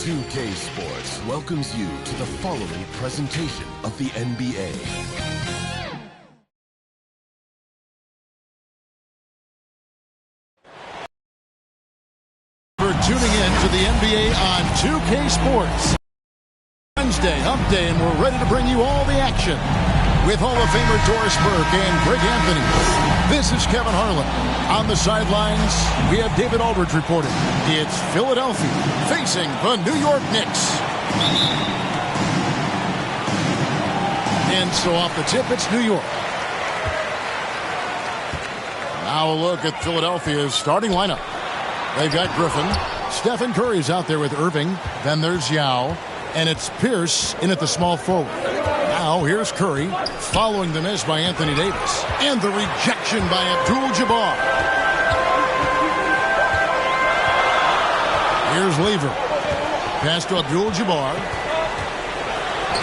2K Sports welcomes you to the following presentation of the NBA. For tuning in to the NBA on 2K Sports. Wednesday Hump Day, and we're ready to bring you all the action with Hall of Famer Doris Burke and Greg Anthony. This is Kevin Harlan. On the sidelines, we have David Aldridge reporting. It's Philadelphia facing the New York Knicks. And so off the tip, it's New York. Now a look at Philadelphia's starting lineup. They've got Griffin. Stephen Curry's out there with Irving. Then there's Yao. And it's Pierce in at the small forward. Now here's Curry, following the miss by Anthony Davis. And the rejection by Abdul-Jabbar. Here's Lever. Pass to Abdul-Jabbar.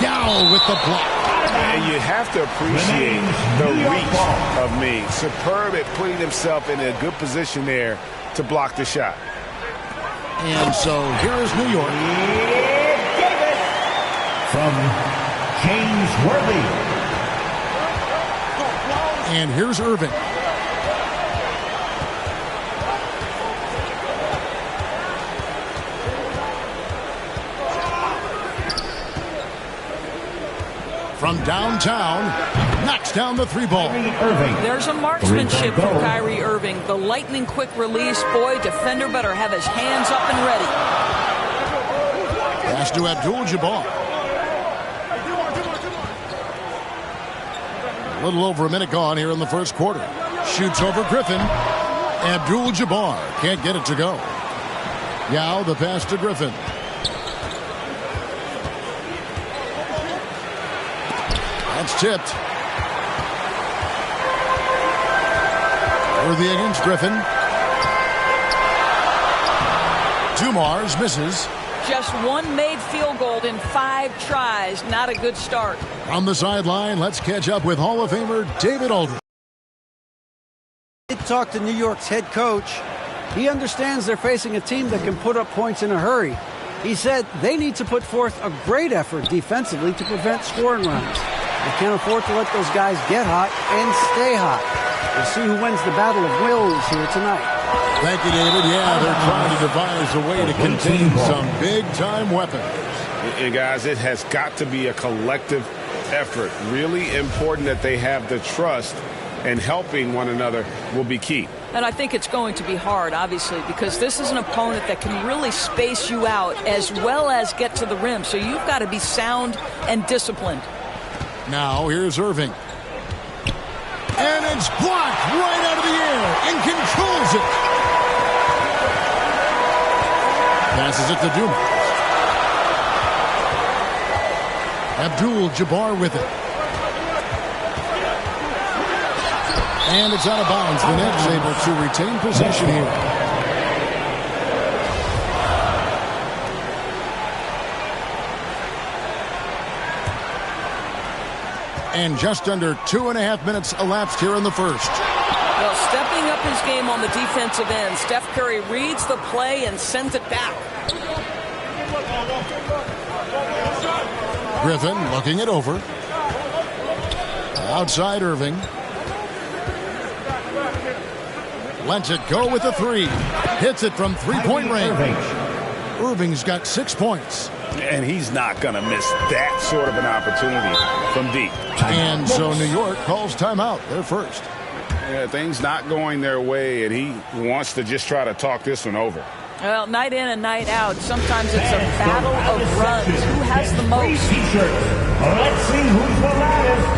Yao with the block. And you have to appreciate the reach of me. Superb at putting himself in a good position there to block the shot. And so here is New York. From James Worthy. And here's Irving. From downtown, knocks down the three ball. There's a marksmanship from Kyrie Irving. The lightning quick release. Boy, defender better have his hands up and ready. Pass to Abdul-Jabbar. A little over a minute gone here in the first quarter. Shoots over Griffin. Abdul-Jabbar can't get it to go. Yao, the pass to Griffin. That's tipped. Worthy against Griffin. Dumars misses. Just one made field goal in 5 tries. Not a good start. On the sideline, let's catch up with Hall of Famer David Aldridge. He talked to New York's head coach. He understands they're facing a team that can put up points in a hurry. He said they need to put forth a great effort defensively to prevent scoring runs. They can't afford to let those guys get hot and stay hot. We'll see who wins the battle of wills here tonight. Thank you, David. Yeah, they're trying to devise a way to contain some big-time weapons. And guys, it has got to be a collective effort. Really important that they have the trust, and helping one another will be key. And I think it's going to be hard, obviously, because this is an opponent that can really space you out as well as get to the rim. So you've got to be sound and disciplined. Now here's Irving. And it's blocked right out of the air and controls it. Passes it to Dumars. Abdul-Jabbar with it. And it's out of bounds. The Nets able to retain possession here. And just under 2.5 minutes elapsed here in the first. Well, stepping up his game on the defensive end, Steph Curry reads the play and sends it back. Griffin looking it over. Outside Irving. Lets it go with a three. Hits it from three-point range. Irving's got 6 points. And he's not going to miss that sort of an opportunity from deep. And so New York calls timeout. They're first. Yeah, things not going their way, and he wants to just try to talk this one over. Well, night in and night out, sometimes it's a battle of runs. Who has the most? Let's see who's the loudest.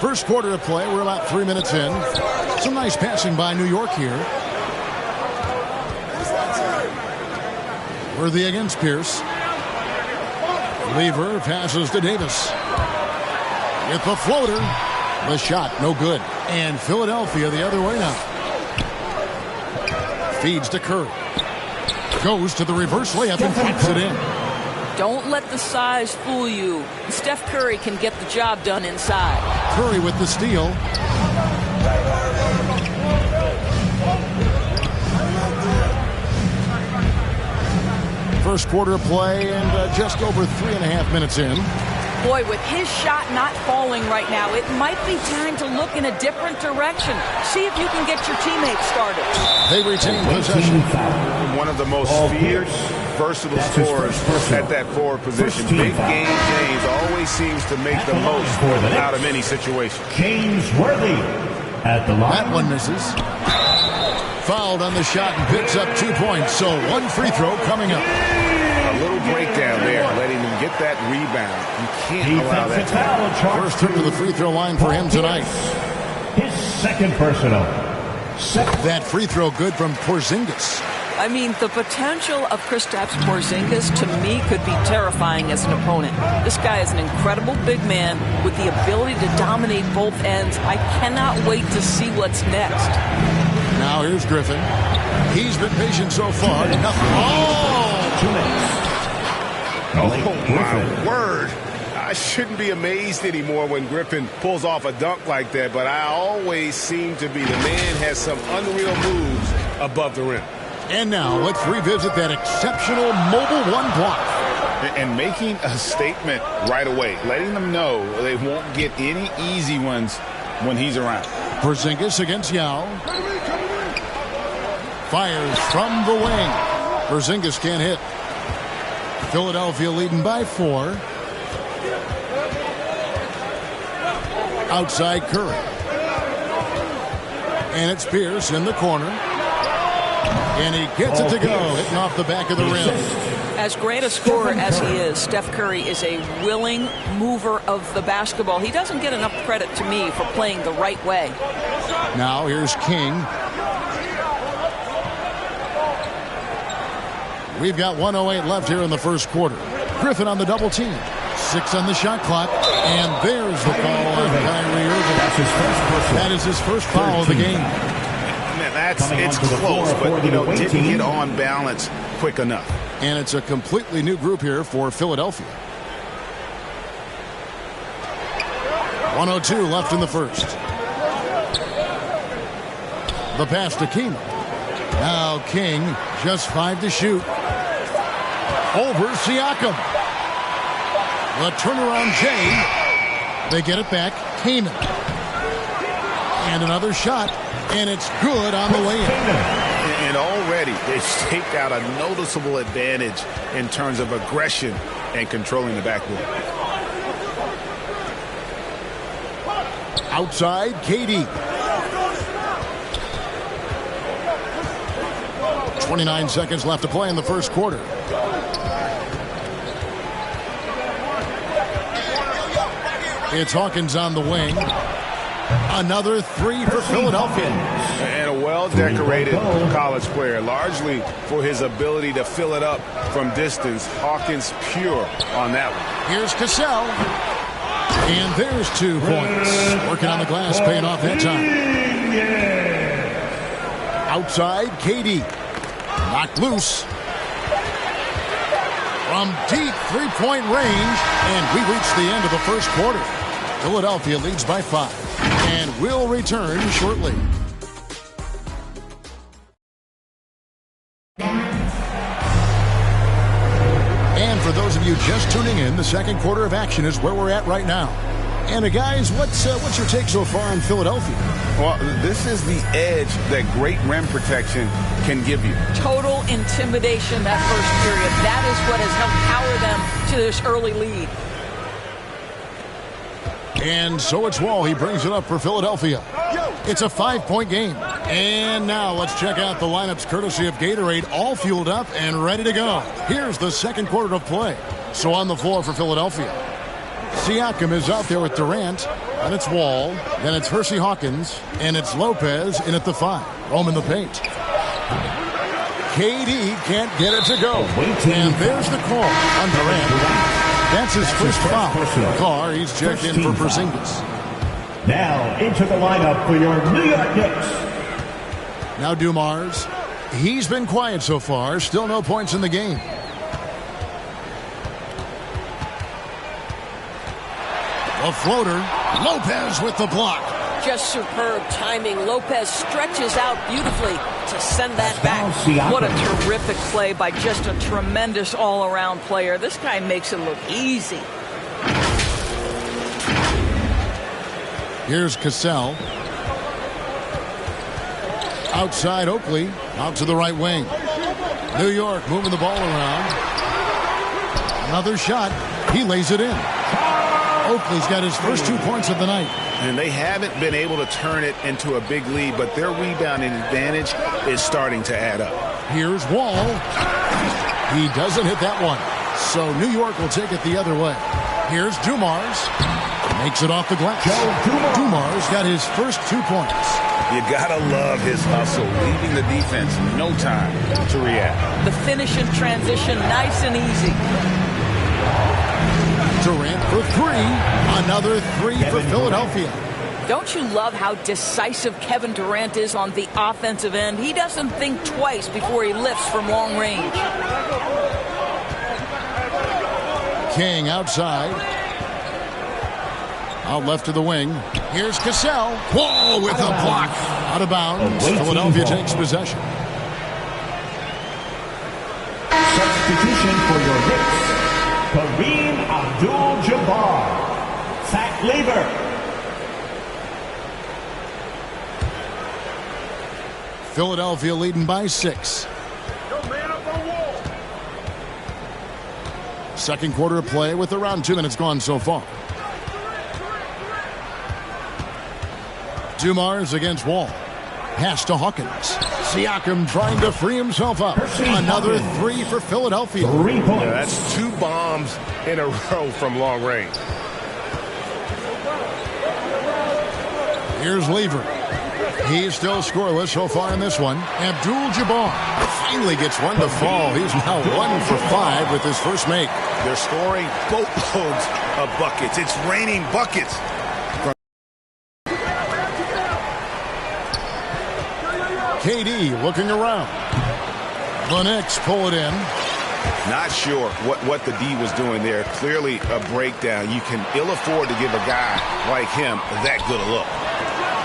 First quarter of play, we're about 3 minutes in. Some nice passing by New York here. Worthy against Pierce. Lever passes to Davis. With the floater. The shot, no good. And Philadelphia the other way now. Feeds to Curry. Goes to the reverse layup and pops it in. Don't let the size fool you. Steph Curry can get the job done inside. Curry with the steal. First quarter play and just over 3.5 minutes in. Boy, with his shot not falling right now, it might be time to look in a different direction. See if you can get your teammates started. They retain possession. One of the most feared, versatile scorers at that forward position. Big game James always seemes to make the most out of any situation. James Worthy at the line. That one misses. Fouled on the shot and picks up 2 points. So one free throw coming up. A little breakdown there, letting him get that rebound. You can't allow that to happen. First trip to the free throw line for him tonight. His second personal. That free throw good from Porzingis. I mean, the potential of Kristaps Porzingis, to me, could be terrifying as an opponent. This guy is an incredible big man with the ability to dominate both ends. I cannot wait to see what's next. Now here's Griffin. He's been patient so far. Nothing. Oh, my word. I shouldn't be amazed anymore when Griffin pulls off a dunk like that, but I always seem to be. The man has some unreal moves above the rim. And now let's revisit that exceptional mobile one block. And making a statement right away, letting them know they won't get any easy ones when he's around. Porzingis against Yao. Fires from the wing. Porzingis can't hit. Philadelphia leading by 4. Outside Curry. And it's Pierce in the corner. And he gets it to go, hitting off the back of the rim. As great a scorer as he is, Steph Curry is a willing mover of the basketball. He doesn't get enough credit to me for playing the right way. Now here's King. We've got 1:08 left here in the first quarter. Griffin on the double team. 6 on the shot clock. And there's the foul on Kyrie Irving. That is his first foul of the game. It's close, but, didn't get on balance quick enough. And it's a completely new group here for Philadelphia. 1:02 left in the first. The pass to Keenum. Now King, just 5 to shoot. Over Siakam. The turnaround Jay. They get it back. Kaman. And another shot. And it's good on the way in. And already they've staked out a noticeable advantage in terms of aggression and controlling the backboard. Outside, KD. 29 seconds left to play in the first quarter. It's Hawkins on the wing. Another 3 for Philadelphia. And a well-decorated college player, largely for his ability to fill it up from distance. Hawkins pure on that one. Here's Cassell. And there's 2 points. Working on the glass, paying off that time. Outside, KD. Knocked loose. From deep three-point range. And we reach the end of the first quarter. Philadelphia leads by 5. And we'll return shortly. And for those of you just tuning in, the second quarter of action is where we're at right now. And guys, what's your take so far on Philadelphia? Well, this is the edge that great rim protection can give you. Total intimidation that first period. That is what has helped power them to this early lead. And so it's Wall. He brings it up for Philadelphia. It's a 5-point game. And now let's check out the lineups courtesy of Gatorade, all fueled up and ready to go. Here's the second quarter of play. So on the floor for Philadelphia, Siakam is out there with Durant. Then it's Wall. Then it's Hersey Hawkins. And it's Lopez in at the 5. Roaming the paint. KD can't get it to go. And there's the call on Durant. That's his first foul. Carr, he's checked in for Porzingis. Now into the lineup for your New York Knicks. Now Dumars. He's been quiet so far. Still no points in the game. A floater. Lopez with the block. Just superb timing. Lopez stretches out beautifully to send that back. What a terrific play by just a tremendous all-around player. This guy makes it look easy. Here's Cassell. Outside Oakley. Out to the right wing. New York moving the ball around. Another shot. He lays it in. Oakley's got his first 2 points of the night. And they haven't been able to turn it into a big lead, but their rebounding advantage is starting to add up. Here's Wall. He doesn't hit that one. So New York will take it the other way. Here's Dumars. Makes it off the glass. Dumars got his first 2 points. You gotta love his hustle, leaving the defense no time to react. The finish in transition, nice and easy. Durant for 3. Another 3 for Philadelphia. Don't you love how decisive Kevin Durant is on the offensive end? He doesn't think twice before he lifts from long range. King outside. Out left to the wing. Here's Cassell. Wall with a block. Out of bounds. Philadelphia takes possession. Substitution for your Knicks. Kareem Abdul-Jabbar. Zach Lever. Philadelphia leading by 6. Second quarter of play with around 2 minutes gone so far. Dumars against Wall. Pass to Hawkins. Siakam trying to free himself up. Another 3 for Philadelphia. 3 points. Yeah, that's 2 bombs in a row from long range. Here's Lever. He's still scoreless so far in this one. Abdul-Jabbar finally gets one to fall. He's now 1 for 5 with his first make. They're scoring boatloads of buckets. It's raining buckets. KD looking around. The Knicks pull it in. Not sure what the D was doing there. Clearly a breakdown. You can ill afford to give a guy like him that good a look.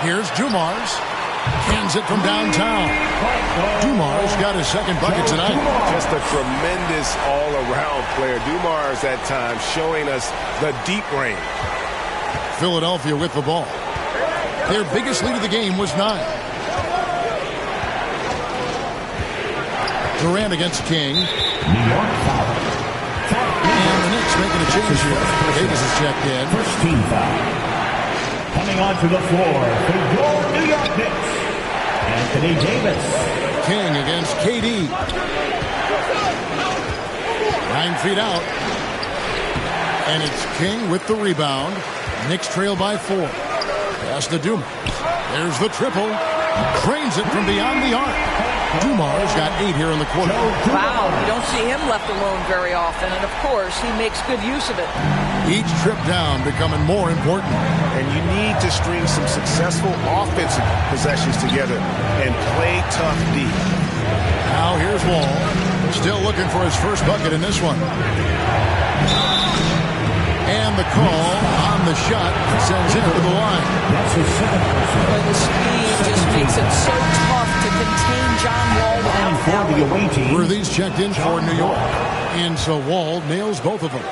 Here's Dumars. Cans it from downtown. Dumars got his second bucket tonight. Just a tremendous all-around player. Dumars at times showing us the deep range. Philadelphia with the ball. Their biggest lead of the game was 9. Durant against King. And the Knicks making a change here. Davis is checked in. First team foul. Coming onto the floor for your New York Knicks, Anthony Davis. King against KD. 9 feet out. And it's King with the rebound. Knicks trail by 4. Pass to Dumars. There's the triple. Trains it from beyond the arc. Dumars got 8 here in the quarter. Wow, you don't see him left alone very often, and of course, he makes good use of it. Each trip down becoming more important. And you need to string some successful offensive possessions together and play tough D. Now here's Wall. Still looking for his first bucket in this one. And the call on the shot sends him to the line. That's his second. The speed just makes it so tough to contain John Wall without For the away team. Worthy's checked in for New York. And so Wall nails both of them.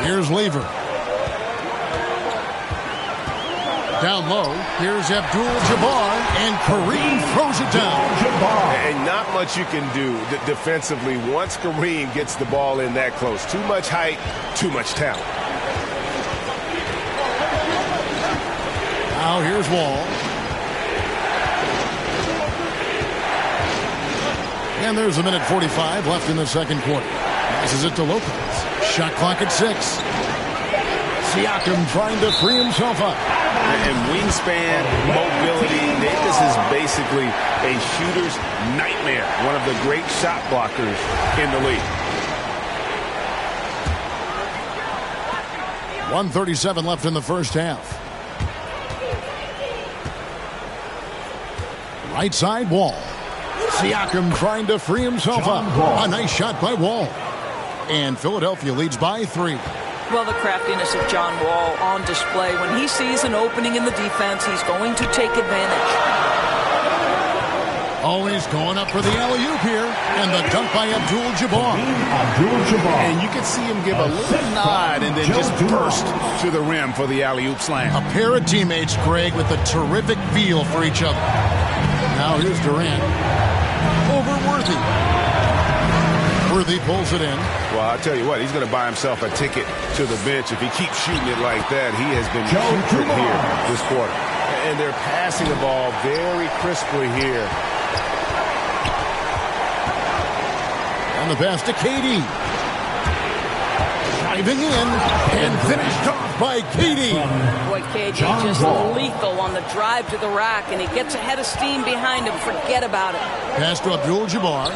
Here's Lever. Down low, here's Abdul-Jabbar, and Kareem throws it down. And not much you can do defensively once Kareem gets the ball in that close. Too much height, too much talent. Now here's Wall. And there's 1:45 left in the second quarter. Passes it to Lopez. Shot clock at 6. Siakam trying to free himself up. And wingspan, mobility, Davis is basically a shooter's nightmare. One of the great shot blockers in the league. 1:37 left in the first half. Right side Wall. Siakam trying to free himself up. A nice shot by Wall. And Philadelphia leads by 3. Well, the craftiness of John Wall on display. When he sees an opening in the defense, he's going to take advantage. Always going up for the alley-oop here. And the dunk by Abdul-Jabbar. And you can see him give a little nod and then just burst to the rim for the alley-oop slam. A pair of teammates, Greg, with a terrific feel for each other. Now here's Durant. Over Worthy. Worthy pulls it in. Well, I'll tell you what, he's going to buy himself a ticket to the bench. If he keeps shooting it like that, he has been putrid here this quarter. And they're passing the ball very crisply here. On the pass to KD. Driving in and finished off by KD. Boy, KD just lethal on the drive to the rack, and he gets ahead of steam behind him. Forget about it. Pass to Abdul-Jabbar.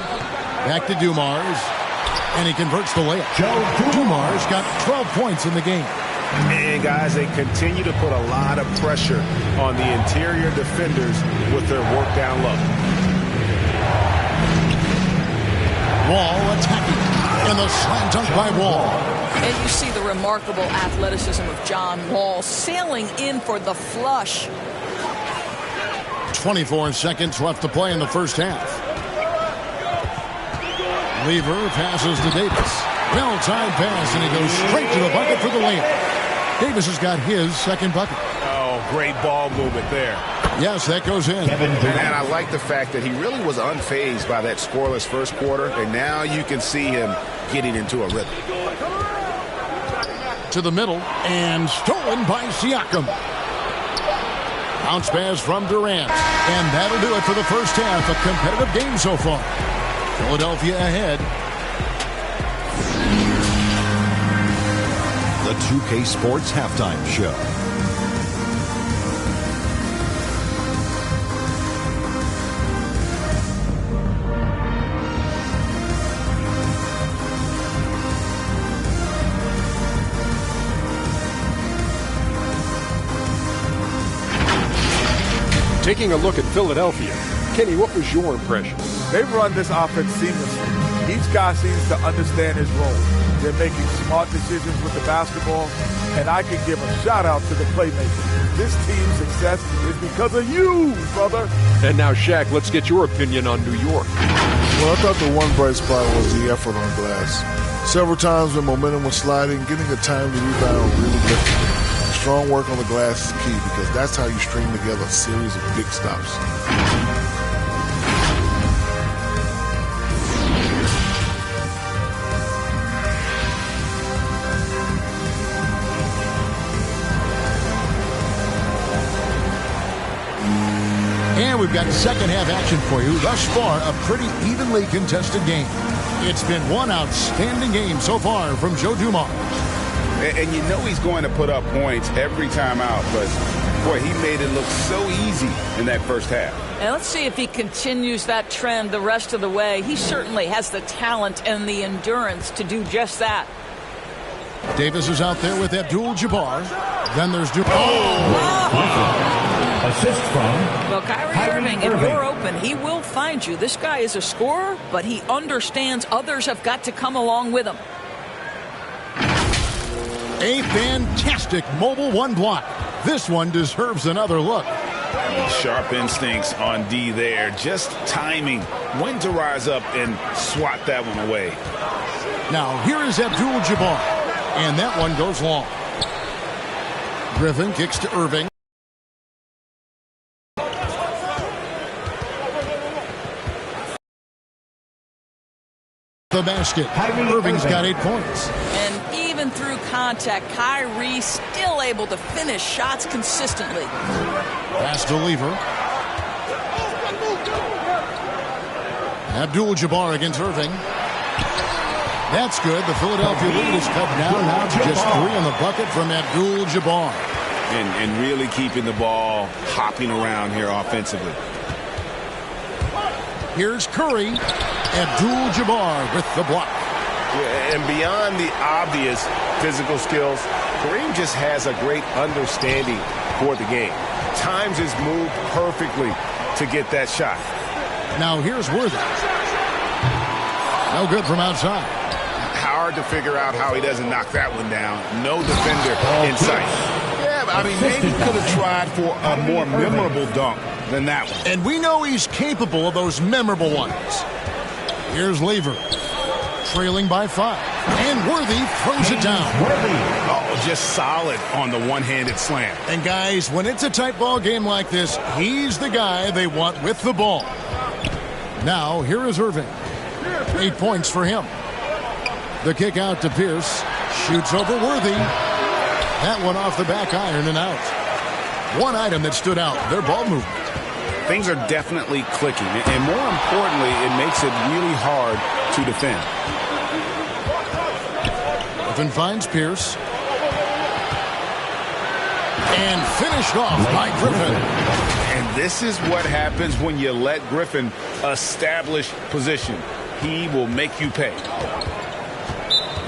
Back to Dumars. And he converts the layup. Dumars got 12 points in the game. And, guys, they continue to put a lot of pressure on the interior defenders with their work down low. Wall attacking. And the slam dunk by Wall. And you see the remarkable athleticism of John Wall sailing in for the flush. 24 seconds left to play in the first half. Lever passes to Davis. Well-timed pass, and he goes straight to the bucket for the layup. Davis has got his second bucket. Oh, great ball movement there. Yes, that goes in. And I like the fact that he really was unfazed by that scoreless first quarter, and now you can see him getting into a rhythm. To the middle, and stolen by Siakam. Bounce pass from Durant. And that'll do it for the first half. A competitive game so far. Philadelphia ahead. The 2K Sports Halftime Show. Taking a look at Philadelphia, Kenny, what was your impression? They run this offense seamlessly. Each guy seems to understand his role. They're making smart decisions with the basketball, and I can give a shout-out to the playmakers. This team's success is because of you, brother. And now, Shaq, let's get your opinion on New York. Well, I thought the one bright spot was the effort on glass. Several times when momentum was sliding, getting a timely rebound really lifted it. Strong work on the glass is key because that's how you string together a series of big stops. And we've got second half action for you. Thus far, a pretty evenly contested game. It's been one outstanding game so far from Joe Dumars. And you know he's going to put up points every time out, but, boy, he made it look so easy in that first half. And let's see if he continues that trend the rest of the way. He certainly has the talent and the endurance to do just that. Davis is out there with Abdul-Jabbar. Then there's Dumars. Assist from Well, Kyrie Irving, if you're open, he will find you. This guy is a scorer, but he understands others have got to come along with him. A fantastic mobile one block. This one deserves another look. Sharp instincts on D there. Just timing when to rise up and swat that one away. Now, here is Abdul-Jabbar. And that one goes long. Griffin kicks to Irving. The basket. Irving's got 8 points. And even through contact, Kyrie still able to finish shots consistently. Pass to Lever. Abdul-Jabbar against Irving. That's good. The Philadelphia lead is cut down now to just 3 on the bucket from Abdul-Jabbar. And really keeping the ball hopping around here offensively. Here's Curry. Abdul-Jabbar with the block. Yeah, and beyond the obvious physical skills, Kareem just has a great understanding for the game. Times his move perfectly to get that shot. Now here's Worthy. No good from outside. Hard to figure out how he doesn't knock that one down. No defender in sight. Yeah, but I mean, maybe he could have tried for a more memorable dunk than that one. And we know he's capable of those memorable ones. Here's Lever. Trailing by 5. And Worthy throws it down. Oh, just solid on the one-handed slam. And guys, when it's a tight ball game like this, he's the guy they want with the ball. Now, here is Irving. 8 points for him. The kick out to Pierce. Shoots over Worthy. That one off the back iron and out. One item that stood out, their ball movement. Things are definitely clicking. And more importantly, it makes it really hard to defend. Griffin finds Pierce. And finished off by Griffin. And this is what happens when you let Griffin establish position. He will make you pay.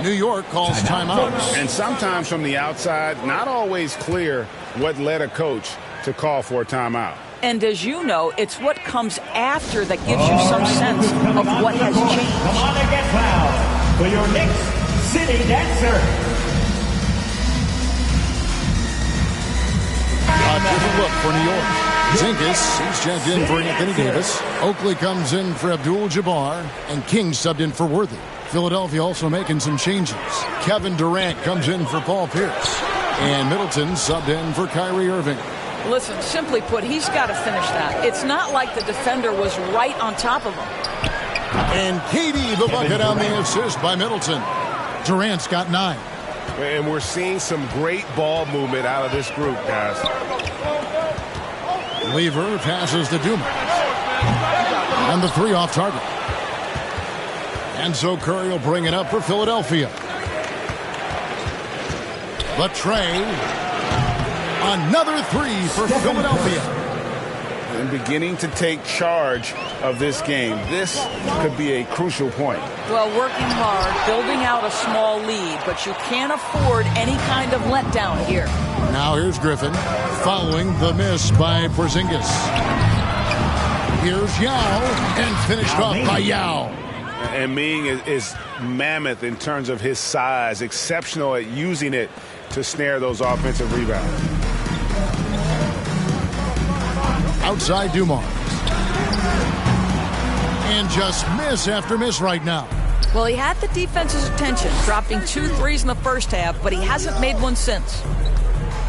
New York calls timeout. And sometimes from the outside, not always clear what led a coach to call for a timeout. And as you know, it's what comes after that gives you some sense of what has changed. Come on and get loud for your Knicks City Dancer. A different look for New York. Zinkis, he's checked in for Anthony Davis. Oakley comes in for Abdul-Jabbar. And King subbed in for Worthy. Philadelphia also making some changes. Kevin Durant comes in for Paul Pierce. And Middleton subbed in for Kyrie Irving. Listen, simply put, he's got to finish that. It's not like the defender was right on top of him. And KD the bucket on the assist by Middleton. Durant's got 9. And we're seeing some great ball movement out of this group, guys. Lever passes to Dumas. And the 3 off target. And so Curry will bring it up for Philadelphia. But Trey, another 3 for Philadelphia. And beginning to take charge of this game. This could be a crucial point. Well, working hard, building out a small lead, but you can't afford any kind of letdown here. Now here's Griffin, following the miss by Porzingis. Here's Yao, and finished off by Yao. And Ming is mammoth in terms of his size, exceptional at using it to snare those offensive rebounds. Outside Dumars. And just miss after miss right now. Well, he had the defense's attention, dropping 2 threes in the first half, but he hasn't made one since.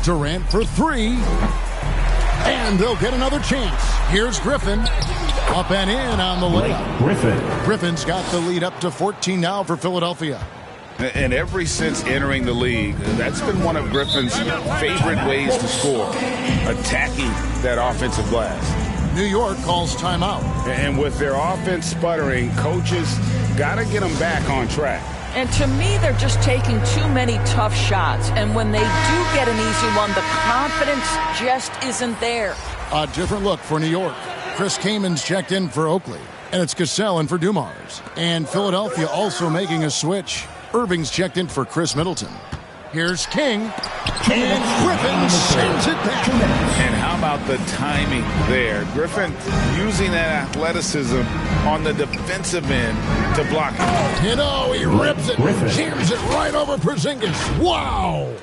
Durant for 3. And they'll get another chance. Here's Griffin. Up and in on the layup. Griffin's got the lead up to 14 now for Philadelphia. And ever since entering the league, that's been one of Griffin's favorite ways to score, attacking that offensive glass. New York calls timeout. And with their offense sputtering, coaches got to get them back on track. And to me, they're just taking too many tough shots. And when they do get an easy one, the confidence just isn't there. A different look for New York. Chris Kamen's checked in for Oakley. And it's Cassell in for Dumars. And Philadelphia also making a switch. Irving's checked in for Chris Middleton. Here's King. And Griffin sends it back. And how about the timing there? Griffin using that athleticism on the defensive end to block it. You know, he rips it, jams it right over Porzingis. Wow!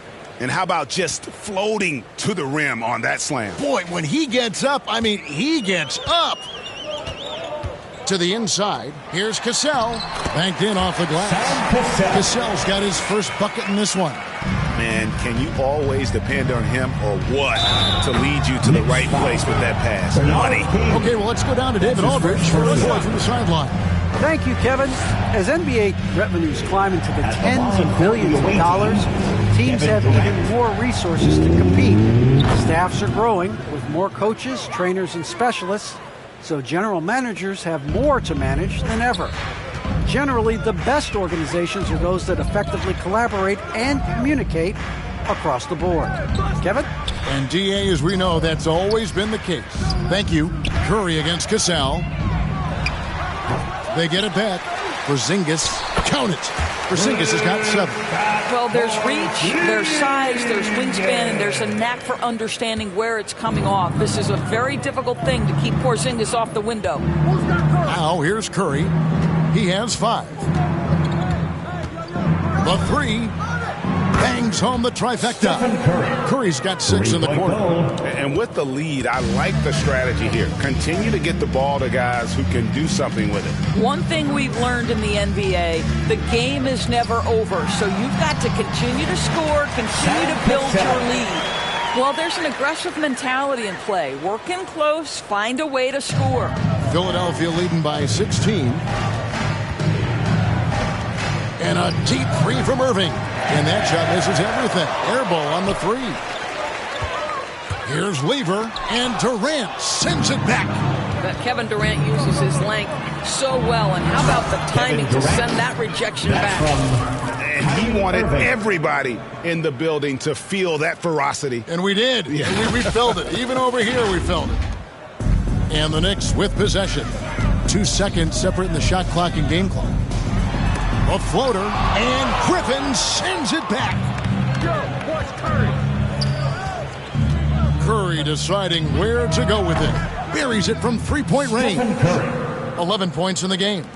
And how about just floating to the rim on that slam? Boy, when he gets up, I mean, he gets up. To the inside, here's Cassell. Banked in off the glass. Cassell's got his first bucket in this one. Man, can you always depend on him or what to lead you to the right place with that pass? Money. Okay, well, let's go down to David Aldridge for a report from the sideline. Thank you, Kevin. As NBA revenues climb into the tens of billions of dollars, teams have even more resources to compete. Staffs are growing with more coaches, trainers, and specialists, so general managers have more to manage than ever. Generally, the best organizations are those that effectively collaborate and communicate across the board. Kevin? And DA, as we know, that's always been the case. Thank you. Curry against Cassell. They get it back. Porzingis, count it. Porzingis has got 7. Well, there's reach, there's size, there's wingspan, and there's a knack for understanding where it's coming off. This is a very difficult thing to keep Porzingis off the window. Now here's Curry. He has 5. The 3. Bangs home the trifecta. Curry's got 6 in the quarter. And with the lead, I like the strategy here. Continue to get the ball to guys who can do something with it. One thing we've learned in the NBA, the game is never over. So you've got to continue to score, continue to build your lead. Well, there's an aggressive mentality in play. Work in close, find a way to score. Philadelphia leading by 16. And a deep 3 from Irving. And that shot misses everything. Air ball on the 3. Here's Lever, and Durant sends it back. Kevin Durant uses his length so well. And how about the timing to send that rejection back? And he wanted everybody in the building to feel that ferocity. And we did. Yeah. We felt it. Even over here, we felt it. And the Knicks with possession. 2 seconds separating the shot clock and game clock. A floater, and Griffin sends it back. Curry deciding where to go with it. Buries it from 3-point range. 11 points in the game.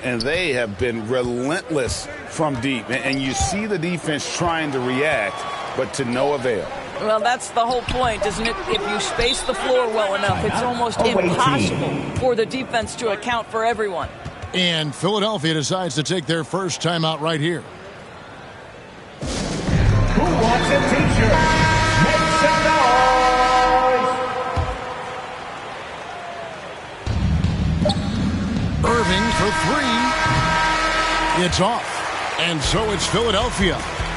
And they have been relentless from deep. And you see the defense trying to react, but to no avail. Well, that's the whole point, isn't it? If you space the floor well enough, it's almost impossible for the defense to account for everyone. And Philadelphia decides to take their first timeout right here. Who wants a t-shirt? Make some noise! Irving for 3. It's off. And so it's Philadelphia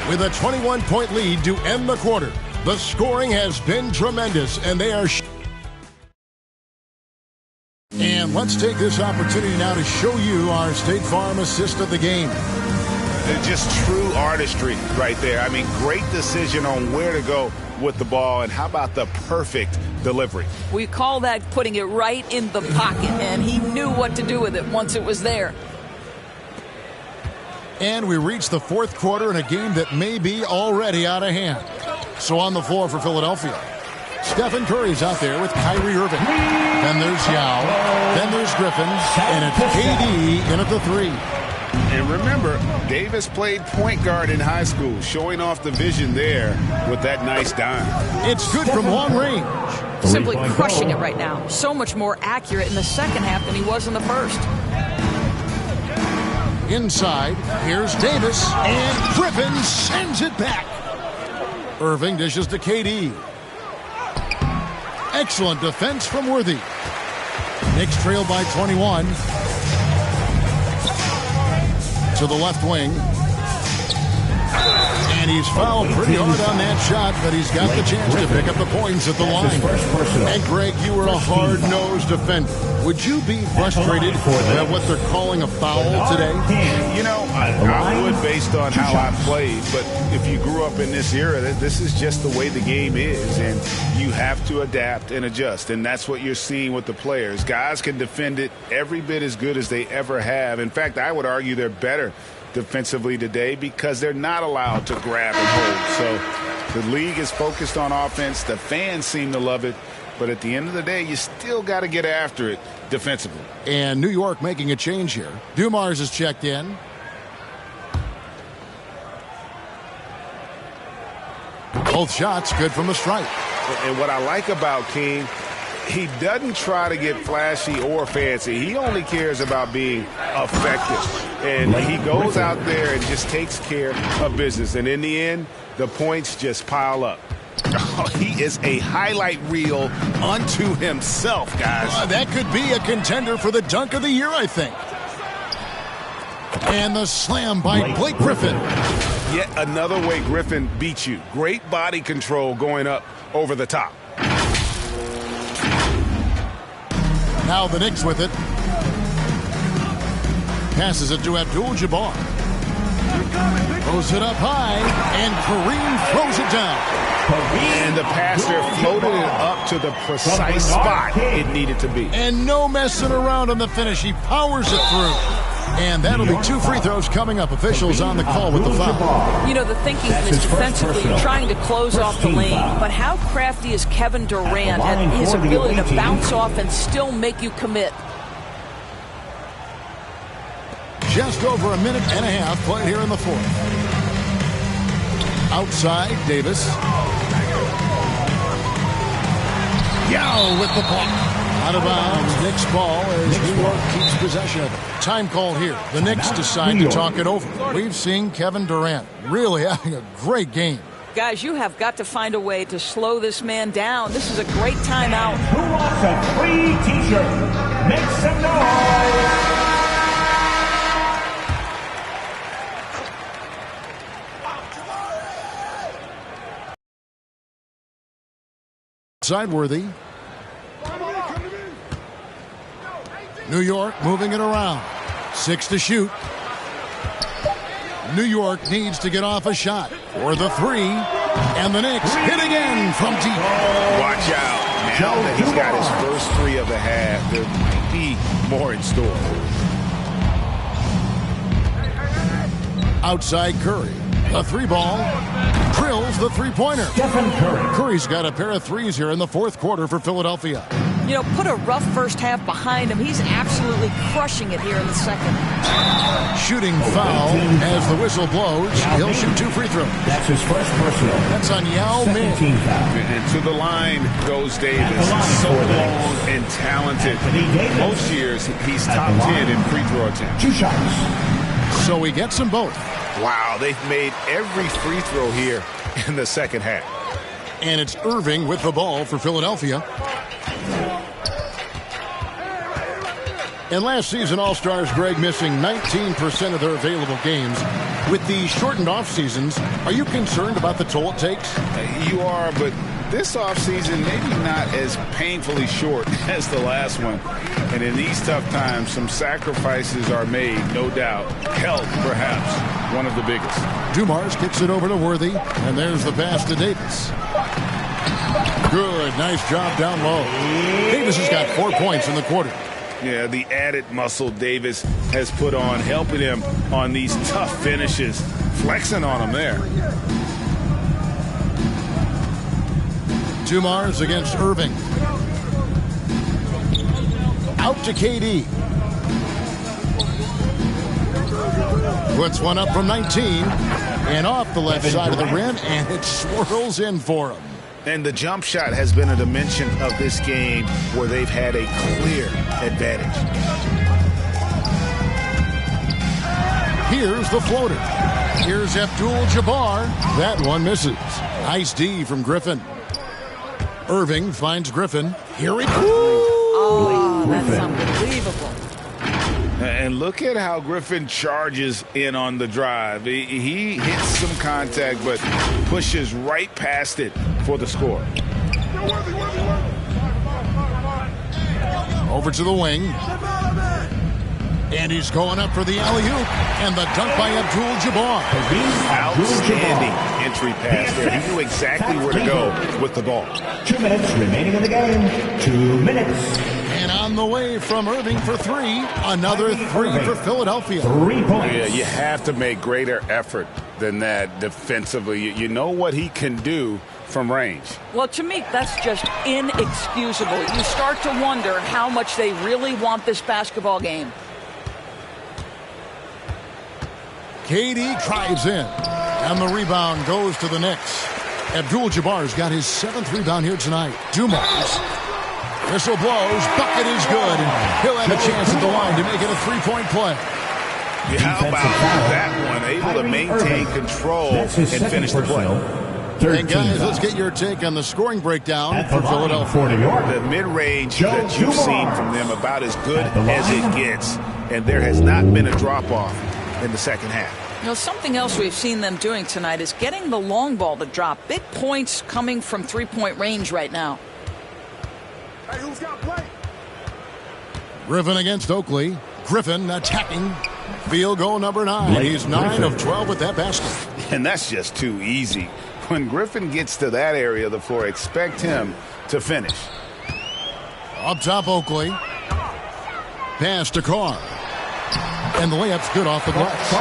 with a 21-point lead to end the quarter. The scoring has been tremendous, and they are... And let's take this opportunity now to show you our State Farm assist of the game. They're just true artistry right there. I mean, great decision on where to go with the ball, and how about the perfect delivery? We call that putting it right in the pocket, and he knew what to do with it once it was there. And we reach the 4th quarter in a game that may be already out of hand. So on the floor for Philadelphia, Stephen Curry's out there with Kyrie Irving. Then there's Yao. Then there's Griffin. And it's KD in at the 3. And remember, Davis played point guard in high school, showing off the vision there with that nice dime. It's good from long range. Simply crushing it right now. So much more accurate in the second half than he was in the first. Inside, here's Davis. And Griffin sends it back. Irving dishes to KD. Excellent defense from Worthy. Knicks trail by 21. To the left wing. And he's fouled pretty hard on that shot, but he's got the chance to pick up the points at the line. And Greg, you were a hard-nosed defender. Would you be frustrated at what they're calling a foul today? You know, I would based on how I played, but if you grew up in this era, this is just the way the game is, and you have to adapt and adjust, and that's what you're seeing with the players. Guys can defend it every bit as good as they ever have. In fact, I would argue they're better defensively today because they're not allowed to grab and hold. So the league is focused on offense. The fans seem to love it. But at the end of the day, you still got to get after it defensively. And New York making a change here. Dumars is checked in. Both shots good from the stripe. And what I like about King, he doesn't try to get flashy or fancy. He only cares about being effective. And he goes out there and just takes care of business. And in the end, the points just pile up. Oh, he is a highlight reel unto himself, guys. That could be a contender for the dunk of the year, I think. And the slam by Blake Griffin. Yet another way Griffin beats you. Great body control going up over the top. Now the Knicks with it. Passes it to Abdul-Jabbar. Throws it up high, and Kareem throws it down. And the passer floated it up to the precise spot it needed to be. And no messing around on the finish. He powers it through. And that'll be 2 free throws coming up. Officials on the call with the foul. You know, the thinking is defensively, you're trying to close off the lane. But how crafty is Kevin Durant at his ability to bounce off and still make you commit? Just over a minute and a half played here in the fourth. Outside, Davis. Yao with the block. Out of bounds, Knicks ball as New York keeps possession of it. Time call here. The Knicks decide to talk it over. We've seen Kevin Durant really having a great game. Guys, you have got to find a way to slow this man down. This is a great timeout. Who wants a free t-shirt? Make some noise! Sideworthy. New York moving it around. 6 to shoot. New York needs to get off a shot for the 3. And the Knicks hit again from deep. Watch out. Now that he's got his first 3 of the half, there might be more in store. Outside Curry. A 3 ball. Drills the 3-pointer. Curry's got a pair of 3s here in the fourth quarter for Philadelphia. You know, put a rough first half behind him. He's absolutely crushing it here in the second. Shooting foul as the whistle blows. He'll shoot 2 free throws. That's his first personal. That's on Yao Ming. And to the line goes Davis. So long and talented. Most years, he's top 10 in free throw attempts. 2 shots. So he gets them both. Wow, they've made every free throw here in the second half. And it's Irving with the ball for Philadelphia. And last season, All-Stars, Greg, missing 19% of their available games. With the shortened off-seasons, are you concerned about the toll it takes? You are, but this offseason maybe not as painfully short as the last one. And in these tough times, some sacrifices are made, no doubt. Health, perhaps, one of the biggest. Dumars kicks it over to Worthy, and there's the pass to Davis. Good, nice job down low. Davis has got 4 points in the quarter. Yeah, the added muscle Davis has put on, helping him on these tough finishes, flexing on him there. Dumars against Irving. Out to KD. Puts one up from 19 and off the left side of the rim, and it swirls in for him. And the jump shot has been a dimension of this game where they've had a clear advantage. Here's the floater. Here's Abdul-Jabbar. That one misses. Nice D from Griffin. Irving finds Griffin. Here he goes. Oh, that's unbelievable. And look at how Griffin charges in on the drive. He hits some contact, but pushes right past it for the score. Over to the wing. And he's going up for the alley-oop. And the dunk by Abdul-Jabbar. Outstanding entry pass there. He knew exactly where to go with the ball. 2 minutes remaining in the game. 2 minutes. And on the way from Irving for 3. Another 3 for Philadelphia. 3 points. Yeah, you have to make greater effort than that defensively. You know what he can do from range. Well, to me, that's just inexcusable. You start to wonder how much they really want this basketball game. KD drives in, and the rebound goes to the Knicks. Abdul-Jabbar's got his 7th rebound here tonight. Dumars. Whistle blows. Bucket is good, and he'll have a chance at the line to make it a 3-point play. Yeah, how about that one? Able to maintain control and finish the play. And guys, let's get your take on the scoring breakdown for Philadelphia. The mid-range that you've seen from them about as good as it gets, and there has not been a drop-off in the second half. You know, something else we've seen them doing tonight is getting the long ball to drop. Big points coming from 3-point range right now. Hey, who's got play? Griffin against Oakley. Griffin attacking. Field goal number 9. He's 9 of 12 with that basket. And that's just too easy. When Griffin gets to that area of the floor, expect him to finish. Up top, Oakley. Pass to Carr. And the layup's good off the glass.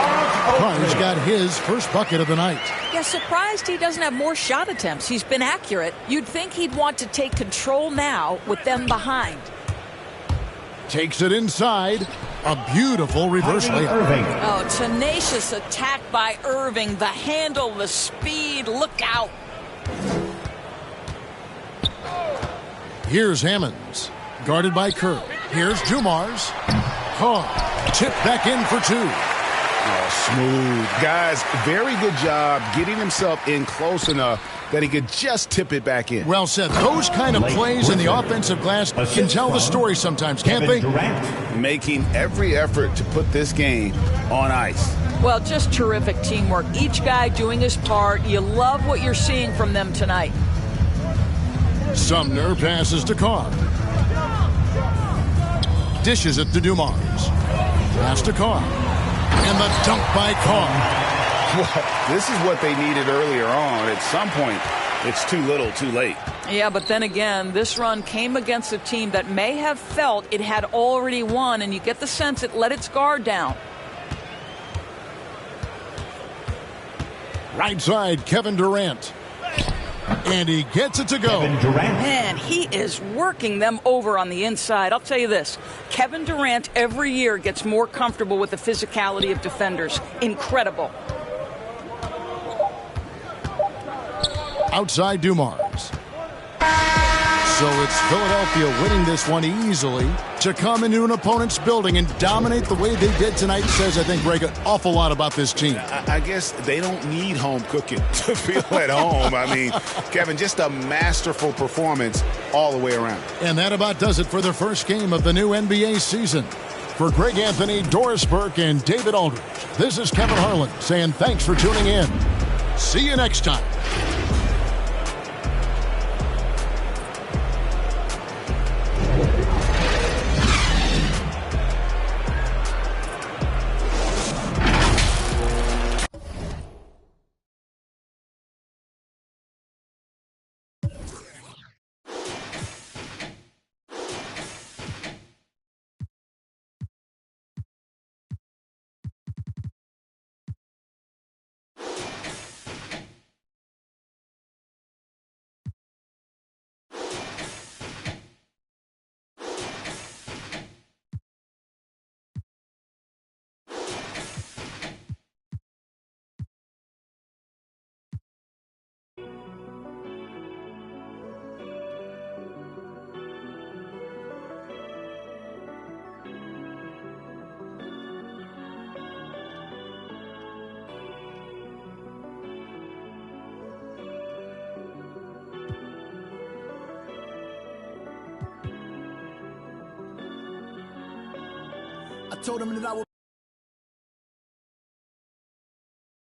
Carr's got his first bucket of the night. Yeah, surprised he doesn't have more shot attempts. He's been accurate. You'd think he'd want to take control now with them behind. Takes it inside. A beautiful reverse layup. Oh, tenacious attack by Irving. The handle, the speed. Look out. Here's Hammonds, guarded by Kirk. Here's Dumars. Tip back in for two. Oh, smooth. Guys, very good job getting himself in close enough that he could just tip it back in. Well said. Those kind of plays in the offensive glass can tell the story sometimes, can't they? Making every effort to put this game on ice. Well, just terrific teamwork. Each guy doing his part. You love what you're seeing from them tonight. Sumner passes to Carr. Dishes it to Dumars. Pass to Carr. And the dunk by Carr. Well, this is what they needed earlier on. At some point, it's too little, too late. Yeah, but then again, this run came against a team that may have felt it had already won, and you get the sense it let its guard down. Right side, Kevin Durant. And he gets it to go. Man, he is working them over on the inside. I'll tell you this, Kevin Durant every year gets more comfortable with the physicality of defenders. Incredible. Outside Dumars. So it's Philadelphia winning this one easily. To come into an opponent's building and dominate the way they did tonight says, I think, Greg, an awful lot about this team. I guess they don't need home cooking to feel at home. I mean, Kevin, just a masterful performance all the way around. And that about does it for the first game of the new NBA season. For Greg Anthony, Doris Burke, and David Aldridge, this is Kevin Harlan saying thanks for tuning in. See you next time. I told him that I would